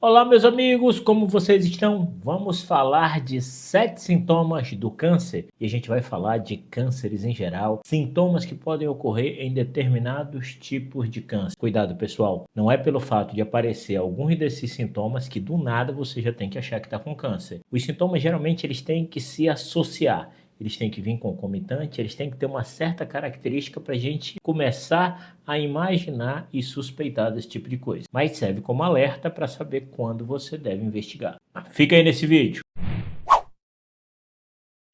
Olá, meus amigos, como vocês estão? Vamos falar de 7 sintomas do câncer e a gente vai falar de cânceres em geral, sintomas que podem ocorrer em determinados tipos de câncer. Cuidado, pessoal, não é pelo fato de aparecer alguns desses sintomas que do nada você já tem que achar que está com câncer. Os sintomas geralmente eles têm que se associar. Eles têm que vir concomitante, eles têm que ter uma certa característica para a gente começar a imaginar e suspeitar desse tipo de coisa. Mas serve como alerta para saber quando você deve investigar. Fica aí nesse vídeo.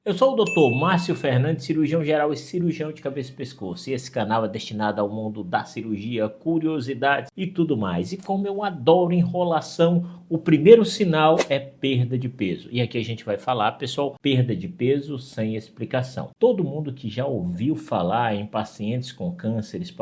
Eu sou o Dr. Márcio Fernandes, cirurgião geral e cirurgião de cabeça e pescoço, e esse canal é destinado ao mundo da cirurgia, curiosidades e tudo mais. E como eu adoro enrolação, o primeiro sinal é perda de peso. E aqui a gente vai falar, pessoal, perda de peso sem explicação. Todo mundo que já ouviu falar em pacientes com cânceres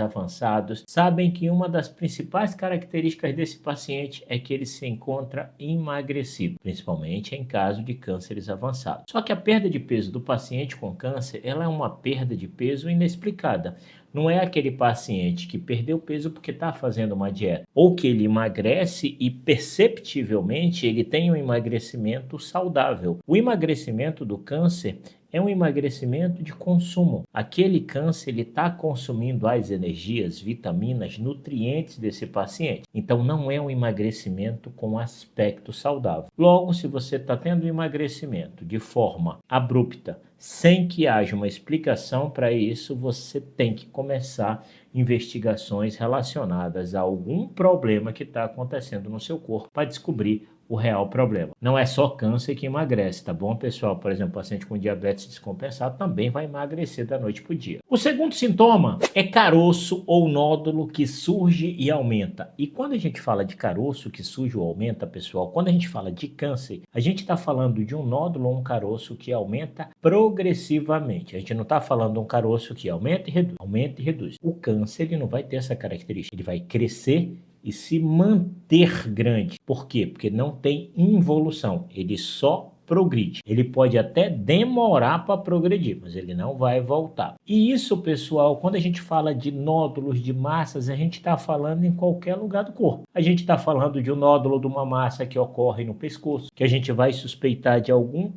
avançados, sabem que uma das principais características desse paciente é que ele se encontra emagrecido, principalmente em caso de cânceres avançados. Só que a perda de peso do paciente com câncer, ela é uma perda de peso inexplicada. Não é aquele paciente que perdeu peso porque está fazendo uma dieta, ou que ele emagrece e perceptivelmente ele tem um emagrecimento saudável. O emagrecimento do câncer é um emagrecimento de consumo. Aquele câncer ele está consumindo as energias, vitaminas, nutrientes desse paciente. Então não é um emagrecimento com aspecto saudável. Logo, se você está tendo um emagrecimento de forma abrupta, sem que haja uma explicação para isso, você tem que começar investigações relacionadas a algum problema que está acontecendo no seu corpo para descobrir o real problema. Não é só câncer que emagrece, tá bom, pessoal? Por exemplo, paciente com diabetes descompensado também vai emagrecer da noite para o dia. O segundo sintoma é caroço ou nódulo que surge e aumenta. E quando a gente fala de caroço que surge ou aumenta, pessoal, quando a gente fala de câncer, a gente está falando de um nódulo ou um caroço que aumenta progressivamente. A gente não está falando de um caroço que aumenta e reduz. Aumenta e reduz. O câncer ele não vai ter essa característica. Ele vai crescer e se manter grande. Por quê? Porque não tem involução, ele só progride. Ele pode até demorar para progredir, mas ele não vai voltar. E isso, pessoal, quando a gente fala de nódulos, de massas, a gente está falando em qualquer lugar do corpo. A gente está falando de um nódulo de uma massa que ocorre no pescoço, que a gente vai suspeitar de algum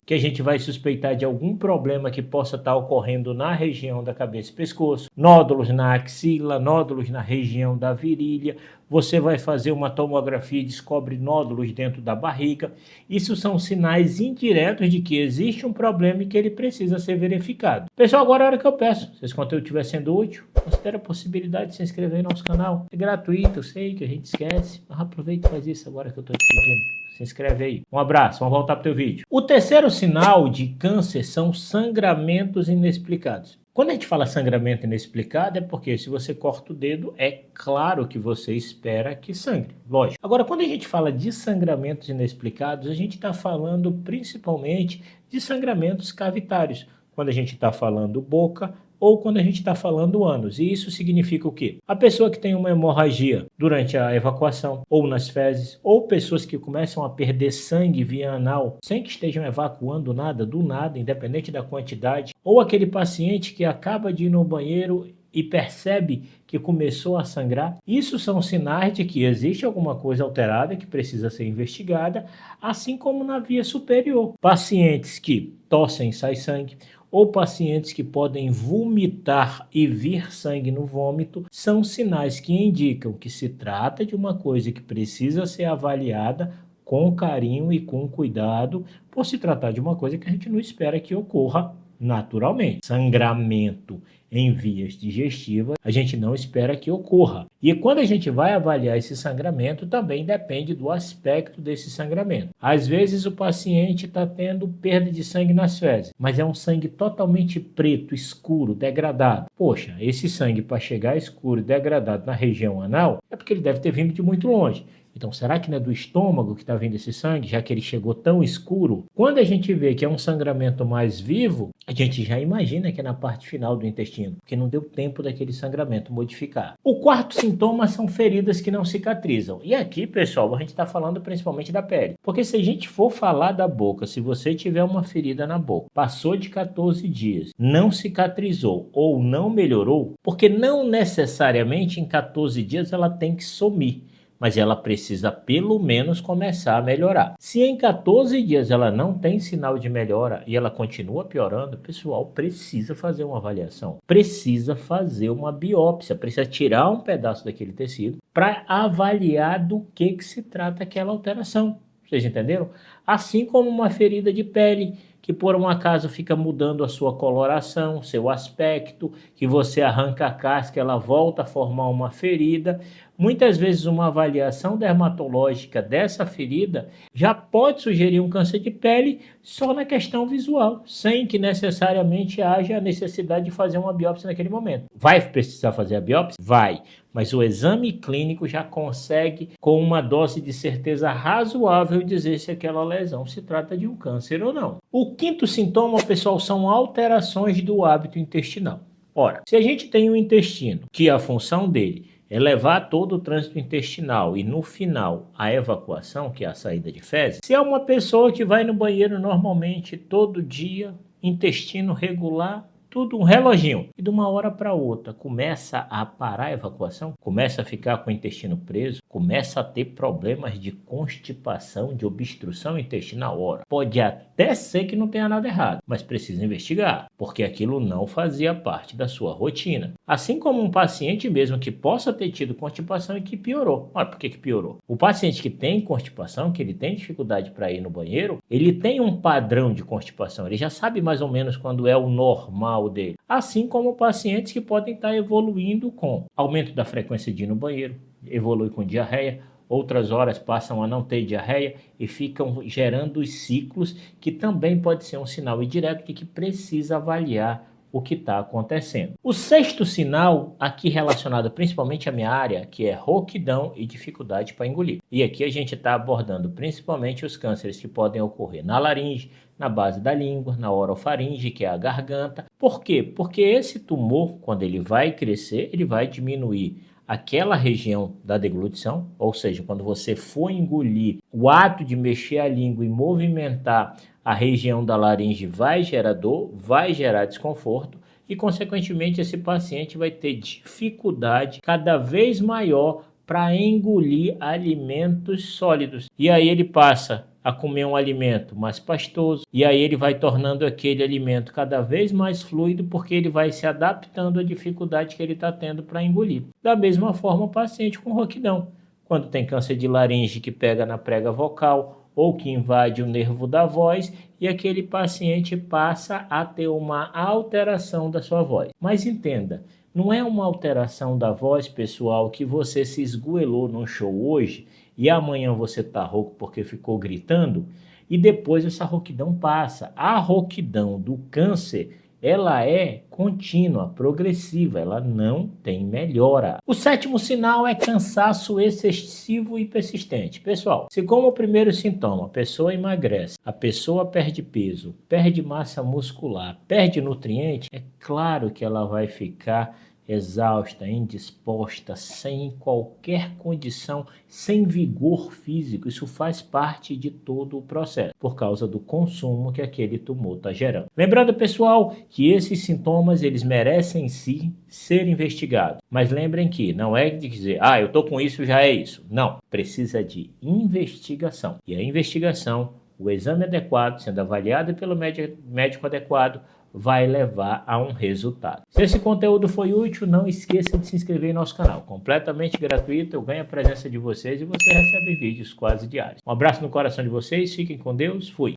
problema que possa estar ocorrendo na região da cabeça e pescoço, nódulos na axila, nódulos na região da virilha. Você vai fazer uma tomografia e descobre nódulos dentro da barriga. Isso são sinais indiretos de que existe um problema e que ele precisa ser verificado. Pessoal, agora é a hora que eu peço. Se esse conteúdo estiver sendo útil, considere a possibilidade de se inscrever no nosso canal. É gratuito, eu sei que a gente esquece, mas aproveita e faz isso agora que eu estou te pedindo. Se inscreve aí. Um abraço, vamos voltar para o teu vídeo. O terceiro sinal de câncer são sangramentos inexplicados. Quando a gente fala sangramento inexplicado é porque se você corta o dedo, é claro que você espera que sangre, lógico. Agora, quando a gente fala de sangramentos inexplicados, a gente está falando principalmente de sangramentos cavitários. Quando a gente está falando boca ou quando a gente está falando ânus. E isso significa o quê? A pessoa que tem uma hemorragia durante a evacuação ou nas fezes, ou pessoas que começam a perder sangue via anal sem que estejam evacuando nada, do nada, independente da quantidade, ou aquele paciente que acaba de ir no banheiro e percebe que começou a sangrar. Isso são sinais de que existe alguma coisa alterada que precisa ser investigada, assim como na via superior. Pacientes que tossem e sai sangue, ou pacientes que podem vomitar e vir sangue no vômito, são sinais que indicam que se trata de uma coisa que precisa ser avaliada com carinho e com cuidado, por se tratar de uma coisa que a gente não espera que ocorra naturalmente. Sangramento em vias digestivas, a gente não espera que ocorra. E quando a gente vai avaliar esse sangramento, também depende do aspecto desse sangramento. Às vezes o paciente está tendo perda de sangue nas fezes, mas é um sangue totalmente preto, escuro, degradado. Poxa, esse sangue para chegar escuro e degradado na região anal, é porque ele deve ter vindo de muito longe. Então, será que não é do estômago que está vindo esse sangue, já que ele chegou tão escuro? Quando a gente vê que é um sangramento mais vivo, a gente já imagina que é na parte final do intestino, porque não deu tempo daquele sangramento modificar. O quarto sintoma são feridas que não cicatrizam. E aqui, pessoal, a gente está falando principalmente da pele. Porque se a gente for falar da boca, se você tiver uma ferida na boca, passou de 14 dias, não cicatrizou ou não melhorou, porque não necessariamente em 14 dias ela tem que sumir. mas ela precisa pelo menos começar a melhorar. Se em 14 dias ela não tem sinal de melhora e ela continua piorando, pessoal, precisa fazer uma avaliação, precisa fazer uma biópsia, precisa tirar um pedaço daquele tecido para avaliar do que se trata aquela alteração. Vocês entenderam? Assim como uma ferida de pele, que por um acaso fica mudando a sua coloração, seu aspecto, que você arranca a casca, ela volta a formar uma ferida. Muitas vezes uma avaliação dermatológica dessa ferida já pode sugerir um câncer de pele só na questão visual, sem que necessariamente haja a necessidade de fazer uma biópsia naquele momento. Vai precisar fazer a biópsia? Vai, mas o exame clínico já consegue, com uma dose de certeza razoável, dizer se aquela lesão se trata de um câncer ou não. O quinto sintoma, pessoal, são alterações do hábito intestinal. Ora, se a gente tem um intestino, que a função dele é levar todo o trânsito intestinal e no final a evacuação, que é a saída de fezes, se é uma pessoa que vai no banheiro normalmente todo dia, intestino regular, tudo um reloginho, e de uma hora para outra começa a parar a evacuação, começa a ficar com o intestino preso, começa a ter problemas de constipação, de obstrução intestinal. Ora, pode até ser que não tenha nada errado, mas precisa investigar, porque aquilo não fazia parte da sua rotina. Assim como um paciente mesmo que possa ter tido constipação e que piorou. Ora, por que piorou? O paciente que tem constipação, que ele tem dificuldade para ir no banheiro, ele tem um padrão de constipação, ele já sabe mais ou menos quando é o normal dele. Assim como pacientes que podem estar evoluindo com aumento da frequência de ir no banheiro, evolui com diarreia, outras horas passam a não ter diarreia e ficam gerando os ciclos, que também pode ser um sinal indireto de que precisa avaliar o que está acontecendo. O sexto sinal, aqui relacionado principalmente à minha área, que é rouquidão e dificuldade para engolir. E aqui a gente está abordando principalmente os cânceres que podem ocorrer na laringe, na base da língua, na orofaringe, que é a garganta. Por quê? Porque esse tumor, quando ele vai crescer, ele vai diminuir aquela região da deglutição, ou seja, quando você for engolir, o ato de mexer a língua e movimentar a região da laringe vai gerar dor, vai gerar desconforto e, consequentemente, esse paciente vai ter dificuldade cada vez maior para engolir alimentos sólidos. E aí ele passa a comer um alimento mais pastoso, e aí ele vai tornando aquele alimento cada vez mais fluido, porque ele vai se adaptando à dificuldade que ele está tendo para engolir. Da mesma forma, o paciente com rouquidão, quando tem câncer de laringe que pega na prega vocal, ou que invade o nervo da voz, e aquele paciente passa a ter uma alteração da sua voz. Mas entenda, não é uma alteração da voz, pessoal, que você se esgoelou num show hoje e amanhã você está rouco porque ficou gritando e depois essa rouquidão passa. A rouquidão do câncer, ela é contínua, progressiva, ela não tem melhora. O sétimo sinal é cansaço excessivo e persistente. Pessoal, se como o primeiro sintoma a pessoa emagrece, a pessoa perde peso, perde massa muscular, perde nutriente, é claro que ela vai ficar exausta, indisposta, sem qualquer condição, sem vigor físico. Isso faz parte de todo o processo, por causa do consumo que aquele tumor está gerando. Lembrando, pessoal, que esses sintomas, eles merecem sim ser investigados. Mas lembrem que não é de dizer, eu estou com isso, já é isso. Não, precisa de investigação. E a investigação, o exame adequado, sendo avaliado pelo médico adequado, vai levar a um resultado. Se esse conteúdo foi útil, não esqueça de se inscrever em nosso canal. Completamente gratuito, eu ganho a presença de vocês e você recebe vídeos quase diários. Um abraço no coração de vocês, fiquem com Deus, fui!